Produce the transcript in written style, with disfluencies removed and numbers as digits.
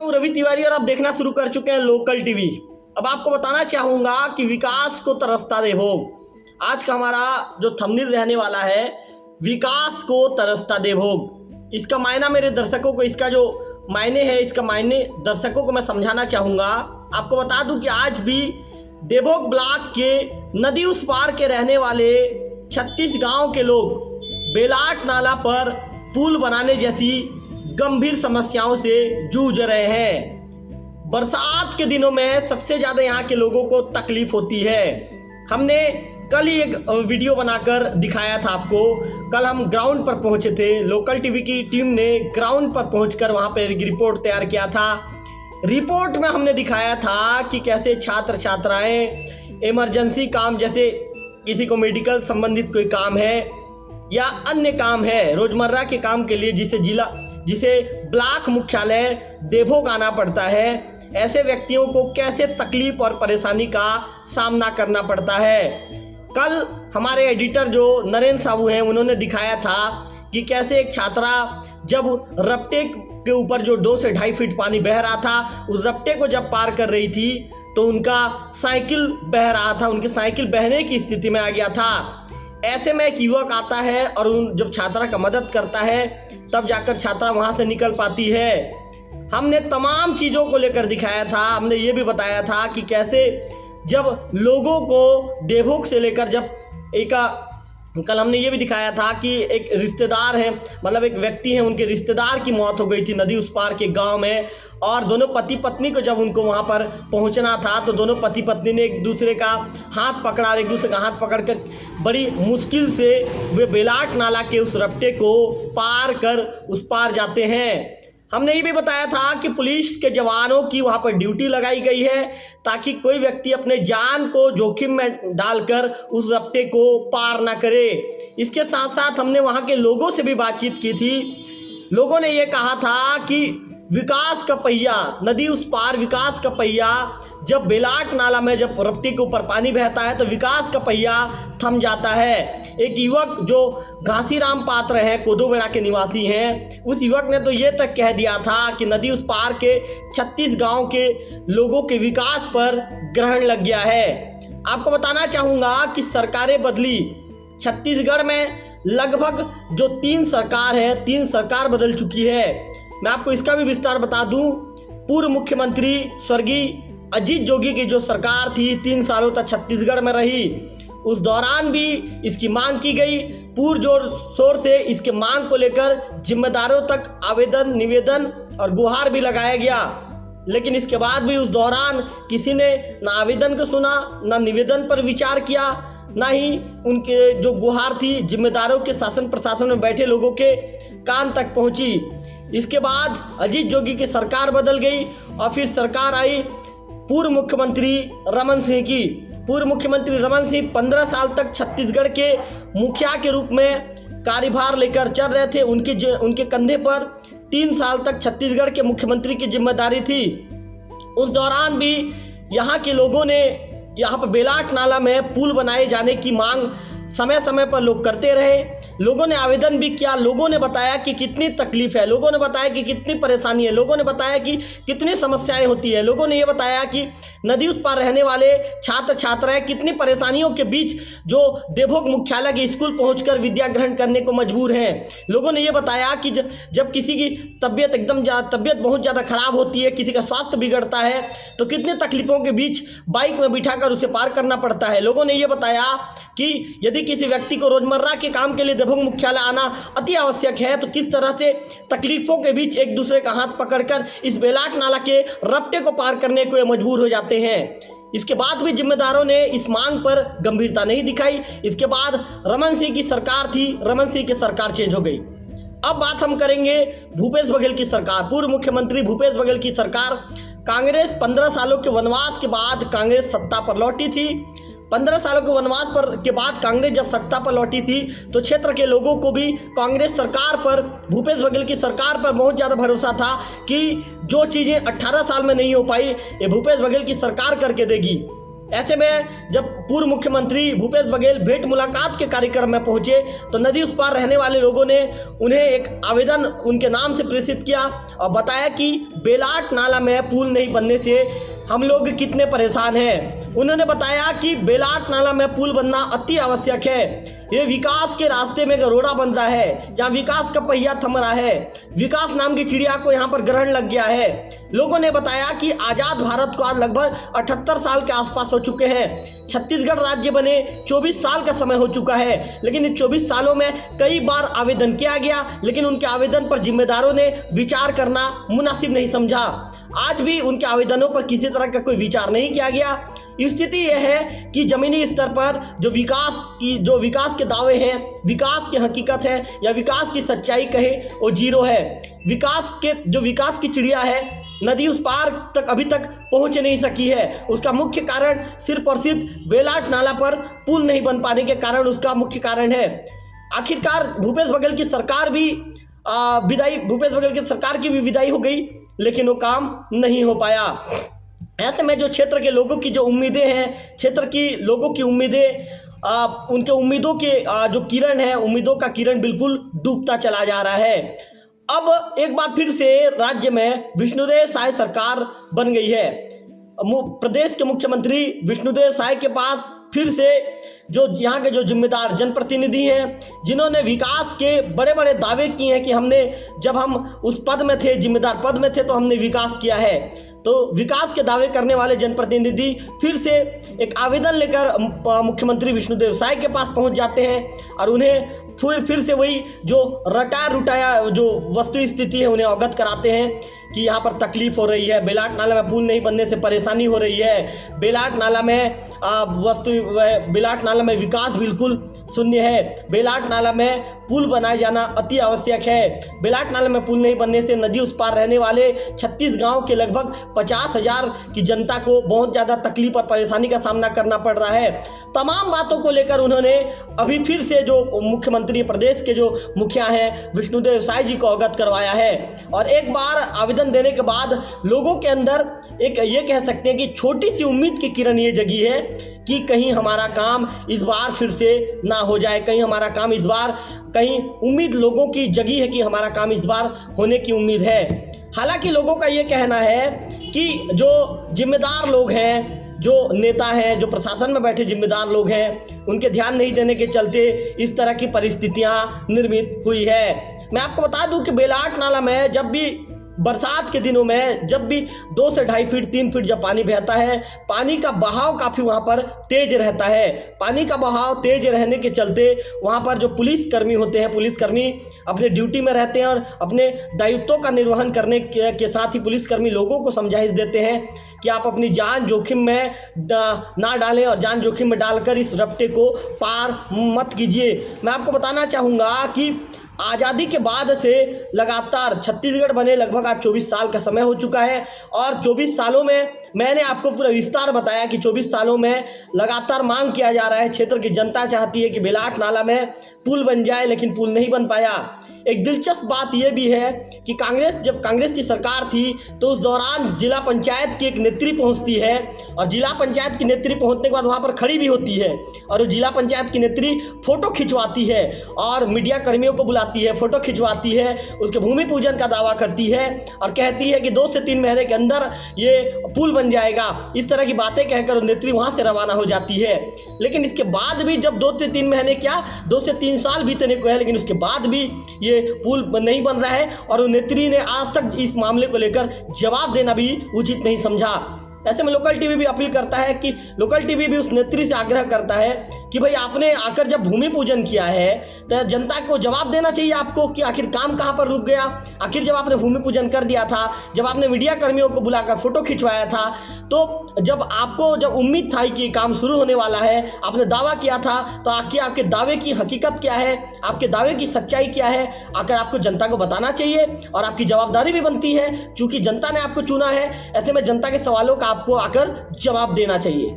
हूं रवि तिवारी और आप देखना शुरू कर चुके हैं लोकल टीवी। अब आपको बताना चाहूंगा कि विकास को तरसता देवभोग। आज का हमारा जो थंबनेल रहने वाला है, विकास को तरसता देवभोग। इसका मायना मेरे दर्शकों को, इसका जो मायने है, इसका मायने दर्शकों को मैं समझाना चाहूंगा। आपको बता दूं कि आज भी देवभोग ब्लॉक के नदी उस पार के रहने वाले 36 गांव के लोग बेलाट नाला पर पुल बनाने जैसी गंभीर समस्याओं से जूझ रहे हैं। बरसात के दिनों में सबसे ज्यादा यहाँ के लोगों को तकलीफ होती है। हमने कल ही एक वीडियो बनाकर दिखाया था आपको। कल हम ग्राउंड पर पहुंचे थे, लोकल टीवी की टीम ने ग्राउंड पर पहुंचकर वहां पर एक रिपोर्ट तैयार किया था। रिपोर्ट में हमने दिखाया था कि कैसे छात्र छात्राएं इमरजेंसी काम, जैसे किसी को मेडिकल संबंधित कोई काम है या अन्य काम है, रोजमर्रा के काम के लिए जिसे ब्लॉक मुख्यालय देवभोग आना पड़ता है, ऐसे व्यक्तियों को कैसे तकलीफ और परेशानी का सामना करना पड़ता है। कल हमारे एडिटर जो नरेंद्र साहू हैं, उन्होंने दिखाया था कि कैसे एक छात्रा जब रपटे के ऊपर जो 2 से 2.5 फीट पानी बह रहा था, उस रपटे को जब पार कर रही थी तो उनका साइकिल बह रहा था, उनकी साइकिल बहने की स्थिति में आ गया था। ऐसे में एक युवक आता है और जब छात्रा का मदद करता है तब जाकर छात्रा वहां से निकल पाती है। हमने तमाम चीज़ों को लेकर दिखाया था। हमने ये भी बताया था कि कैसे जब लोगों को देवभोग से लेकर कल हमने ये भी दिखाया था कि एक रिश्तेदार है, मतलब एक व्यक्ति है, उनके रिश्तेदार की मौत हो गई थी नदी उस पार के गांव में, और दोनों पति पत्नी को जब उनको वहां पर पहुंचना था तो दोनों पति पत्नी ने एक दूसरे का हाथ पकड़ा, एक दूसरे का हाथ पकड़कर बड़ी मुश्किल से वे बेलाट नाला के उस रपटे को पार कर उस पार जाते हैं। हमने ये भी बताया था कि पुलिस के जवानों की वहां पर ड्यूटी लगाई गई है ताकि कोई व्यक्ति अपने जान को जोखिम में डालकर उस रपटे को पार ना करे। इसके साथ साथ हमने वहां के लोगों से भी बातचीत की थी। लोगों ने ये कहा था कि विकास का पहिया, नदी उस पार विकास का पहिया जब बेलाट नाला में जब रपटे के ऊपर पानी बहता है तो विकास का पहिया थम जाता है। एक युवक जो घासीराम पात्र हैं, कोदोबेड़ा के निवासी हैं, उस युवक ने तो ये तक कह दिया था कि नदी उस पार के 36 गांव के लोगों के विकास पर ग्रहण लग गया है। आपको बताना चाहूँगा कि सरकारें बदली, छत्तीसगढ़ में लगभग जो 3 सरकार है, 3 सरकार बदल चुकी है। मैं आपको इसका भी विस्तार बता दूं। पूर्व मुख्यमंत्री स्वर्गीय अजीत जोगी की जो सरकार थी 3 सालों तक छत्तीसगढ़ में रही, उस दौरान भी इसकी मांग की गई। पुरजोर शोर से इसके मांग को लेकर जिम्मेदारों तक आवेदन, निवेदन और गुहार भी लगाया गया, लेकिन इसके बाद भी उस दौरान किसी ने ना आवेदन को सुना, ना निवेदन पर विचार किया, ना ही उनके जो गुहार थी जिम्मेदारों के शासन प्रशासन में बैठे लोगों के कान तक पहुंची। इसके बाद अजीत जोगी की सरकार बदल गई और फिर सरकार आई पूर्व मुख्यमंत्री रमन सिंह की। पूर्व मुख्यमंत्री रमन सिंह 15 साल तक छत्तीसगढ़ के मुखिया के रूप में कार्यभार लेकर चल रहे थे। उनके कंधे पर 3 साल तक छत्तीसगढ़ के मुख्यमंत्री की जिम्मेदारी थी। उस दौरान भी यहाँ के लोगों ने यहाँ पर बेलाट नाला में पुल बनाए जाने की मांग समय समय पर लोग करते रहे। लोगों ने आवेदन भी किया, लोगों ने बताया कि कितनी तकलीफ है, लोगों ने बताया कि कितनी परेशानी है, लोगों ने बताया कि कितनी समस्याएं होती है, लोगों ने ये बताया कि नदी उस पार रहने वाले छात्र छात्राएं कितनी परेशानियों के बीच जो देवभोग मुख्यालय के स्कूल पहुंचकर विद्या ग्रहण करने को मजबूर हैं। लोगों ने ये बताया कि जब किसी की तबीयत बहुत ज़्यादा खराब होती है, किसी का स्वास्थ्य बिगड़ता है तो कितनी तकलीफों के बीच बाइक में बिठाकर उसे पार करना पड़ता है। लोगों ने ये बताया कि यदि किसी व्यक्ति को रोजमर्रा के काम के लिए देवभोग मुख्यालय आना अति आवश्यक है तो किस तरह से तकलीफों के बीच एक दूसरे का हाथ पकड़कर इस बेलाट नाला के रपटे को पार करने को मजबूर हो जाते हैं। इसके बाद भी जिम्मेदारों ने इस मांग पर गंभीरता नहीं दिखाई। इसके बाद रमन सिंह की सरकार थी, रमन सिंह की सरकार चेंज हो गई। अब बात हम करेंगे भूपेश बघेल की सरकार, पूर्व मुख्यमंत्री भूपेश बघेल की सरकार। कांग्रेस 15 सालों के वनवास के बाद कांग्रेस सत्ता पर लौटी थी। 15 सालों के वनवास के बाद कांग्रेस जब सत्ता पर लौटी थी तो क्षेत्र के लोगों को भी कांग्रेस सरकार पर, भूपेश बघेल की सरकार पर बहुत ज़्यादा भरोसा था कि जो चीज़ें 18 साल में नहीं हो पाई ये भूपेश बघेल की सरकार करके देगी। ऐसे में जब पूर्व मुख्यमंत्री भूपेश बघेल भेंट मुलाकात के कार्यक्रम में पहुंचे तो नदी उस पार रहने वाले लोगों ने उन्हें एक आवेदन उनके नाम से प्रेषित किया और बताया कि बेलाट नाला में पुल नहीं बनने से हम लोग कितने परेशान हैं। उन्होंने बताया कि बेलाट नाला में पुल बनना अति आवश्यक है। ये विकास के रास्ते में रोड़ा बन रहा है, जहाँ विकास का पहिया थम रहा है। विकास नाम की चिड़िया को यहाँ पर ग्रहण लग गया है। लोगों ने बताया कि आज़ाद भारत को आज लगभग 78 साल के आसपास हो चुके हैं। छत्तीसगढ़ राज्य बने 24 साल का समय हो चुका है, लेकिन इन 24 सालों में कई बार आवेदन किया गया, लेकिन उनके आवेदन पर जिम्मेदारों ने विचार करना मुनासिब नहीं समझा। आज भी उनके आवेदनों पर किसी तरह का कोई विचार नहीं किया गया। स्थिति यह है कि जमीनी स्तर पर जो विकास के दावे हैं, विकास की हकीकत है या विकास की सच्चाई कहे वो जीरो है। विकास की चिड़िया है, नदी उस पार तक अभी तक पहुंच नहीं सकी है। उसका मुख्य कारण सिर्फ और सिर्फ बेलाट नाला पर पुल नहीं बन पाने के कारण उसका मुख्य कारण है। आखिरकार भूपेश बघेल की सरकार की भी विदाई हो गई, लेकिन वो काम नहीं हो पाया। ऐसे में जो क्षेत्र के लोगों की जो उम्मीदें हैं, क्षेत्र की लोगों की उम्मीदें, उनके उम्मीदों के जो किरण है, उम्मीदों का किरण बिल्कुल डूबता चला जा रहा है। अब एक बार फिर से राज्य में विष्णुदेव साय सरकार बन गई है। प्रदेश के मुख्यमंत्री विष्णुदेव साय के पास फिर से जो यहाँ के जो जिम्मेदार जनप्रतिनिधि हैं, जिन्होंने विकास के बड़े बड़े दावे किए हैं कि जब हम उस पद में थे, जिम्मेदार पद में थे, तो हमने विकास किया है। तो विकास के दावे करने वाले जनप्रतिनिधि फिर से एक आवेदन लेकर मुख्यमंत्री विष्णुदेव साय के पास पहुंच जाते हैं और उन्हें फिर से वही जो रटाया रुटाया जो वस्तु स्थिति है उन्हें अवगत कराते हैं कि यहाँ पर तकलीफ हो रही है, बेलाट नाला में पुल नहीं बनने से परेशानी हो रही है, बेलाट नाला में विकास बिल्कुल शून्य है, बेलाट नाला में पुल बनाया जाना अति आवश्यक है। बेलाट नाला में पुल नहीं बनने से नदी उस पार रहने वाले 36 गांव के लगभग 50,000 की जनता को बहुत ज़्यादा तकलीफ और परेशानी का सामना करना पड़ रहा है। तमाम बातों को लेकर उन्होंने अभी फिर से जो मुख्यमंत्री प्रदेश के जो मुखिया हैं विष्णुदेव साय जी को अवगत करवाया है और एक बार आवेदन देने के बाद लोगों के अंदर एक ये कह सकते हैं कि छोटी सी उम्मीद की किरण ये जगी है कि कहीं हमारा काम इस बार फिर से ना हो जाए, कहीं उम्मीद लोगों की जगी है कि हमारा काम इस बार होने की उम्मीद है। हालांकि लोगों का ये कहना है कि जो जिम्मेदार लोग हैं, जो नेता हैं, जो प्रशासन में बैठे जिम्मेदार लोग हैं, उनके ध्यान नहीं देने के चलते इस तरह की परिस्थितियां निर्मित हुई है। मैं आपको बता दूं कि बेलाट नाला में जब भी बरसात के दिनों में जब भी 2 से 2.5 फीट 3 फीट जब पानी बहता है, पानी का बहाव काफ़ी वहाँ पर तेज रहता है। पानी का बहाव तेज रहने के चलते वहाँ पर जो पुलिसकर्मी होते हैं, पुलिसकर्मी अपने ड्यूटी में रहते हैं और अपने दायित्वों का निर्वहन करने के साथ ही पुलिसकर्मी लोगों को समझाइश देते हैं कि आप अपनी जान जोखिम में ना डालें और जान जोखिम में डालकर इस रपटे को पार मत कीजिए। मैं आपको बताना चाहूँगा कि आज़ादी के बाद से लगातार छत्तीसगढ़ बने लगभग आज 24 साल का समय हो चुका है और 24 सालों में मैंने आपको पूरा विस्तार बताया कि 24 सालों में लगातार मांग किया जा रहा है। क्षेत्र की जनता चाहती है कि बेलाट नाला में पुल बन जाए, लेकिन पुल नहीं बन पाया। एक दिलचस्प बात यह भी है कि जब कांग्रेस की सरकार थी तो उस दौरान जिला पंचायत की एक नेत्री पहुंचती है और जिला पंचायत की नेत्री पहुंचने के बाद वहां पर खड़ी भी होती है और जिला पंचायत की नेत्री फोटो खिंचवाती है और मीडिया कर्मियों को बुलाती है, फोटो खिंचवाती है, उसके भूमि पूजन का दावा करती है और कहती है कि 2 से 3 महीने के अंदर ये पुल बन जाएगा। इस तरह की बातें कहकर नेत्री वहां से रवाना हो जाती है। लेकिन इसके बाद भी जब 2 से 3 महीने क्या 2 से 3 साल बीतने को है, लेकिन उसके बाद भी ये पुल नहीं बन रहा है और नेत्री ने आज तक इस मामले को लेकर जवाब देना भी उचित नहीं समझा। ऐसे में लोकल टीवी भी अपील करता है कि लोकल टीवी भी उस नेत्री से आग्रह करता है कि भाई आपने आकर जब भूमि पूजन किया है तो जनता को जवाब देना चाहिए आपको कि आखिर काम कहां पर रुक गया। आखिर जब आपने भूमि पूजन कर दिया था, जब आपने मीडिया कर्मियों को बुलाकर फोटो खिंचवाया था, तो जब उम्मीद था कि काम शुरू होने वाला है, आपने दावा किया था, तो आपके दावे की हकीकत क्या है, आपके दावे की सच्चाई क्या है, आकर आपको जनता को बताना चाहिए और आपकी जवाबदारी भी बनती है। चूंकि जनता ने आपको चुना है, ऐसे में जनता के सवालों का आपको आकर जवाब देना चाहिए।